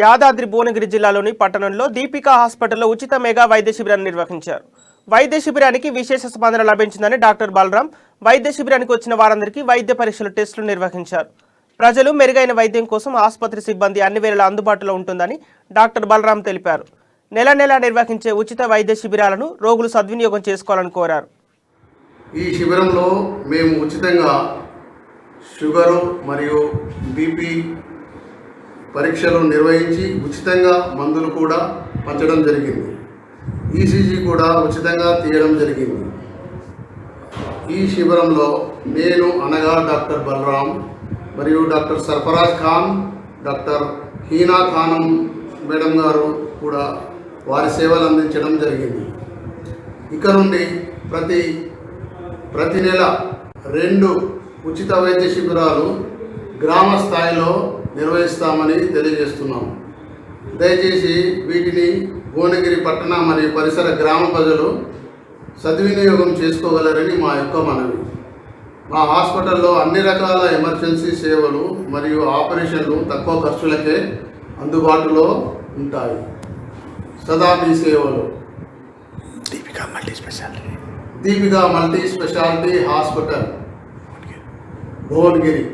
యాదాద్రి భువనగిరి జిల్లాలోని పట్టణంలో దీపికా హాస్పిటల్లో ఉచిత మెగా వైద్య శిబిరాన్ని నిర్వహించారు. వైద్య శిబిరానికి విశేష స్పందన లభించిందని డాక్టర్ బలరాం వైద్య శిబిరానికి వచ్చిన వారందరికీ వైద్య పరీక్షలు టెస్టులు నిర్వహించారు. ప్రజలు మెరుగైన వైద్యం కోసం ఆసుపత్రి సిబ్బంది అన్ని వేళలా అందుబాటులో ఉంటుందని డాక్టర్ బలరాం తెలిపారు. నెల నెలా నిర్వహించే ఉచిత వైద్య శిబిరాలను రోగులు సద్వినియోగం చేసుకోవాలని కోరారు. ఈ శిబిరంలో మేము ఉచితంగా షుగరు మరియు బీపీ పరీక్షలు నిర్వహించి ఉచితంగా మందులు కూడా పంచడం జరిగింది. ఈసీజీ కూడా ఉచితంగా తీయడం జరిగింది. ఈ శిబిరంలో నేను అనగా డాక్టర్ బలరాం మరియు doctor Sarfaraz Khan, doctor Heena Khanam madam గారు కూడా వారి సేవలు అందించడం జరిగింది. ఇక నుండి ప్రతి నెల 2 ఉచిత వైద్య శిబిరాలు గ్రామ స్థాయిలో నిర్వహిస్తామని తెలియజేస్తున్నాం. దయచేసి వీటిని భువనగిరి పట్టణ మరియు పరిసర గ్రామ ప్రజలు సద్వినియోగం చేసుకోగలరని మా యొక్క మనవి. మా హాస్పిటల్లో అన్ని రకాల ఎమర్జెన్సీ సేవలు మరియు ఆపరేషన్లు తక్కువ ఖర్చులకే అందుబాటులో ఉంటాయి. సదా మీ సేవలు. Deepika multi speciality hospital Bhuvanagiri.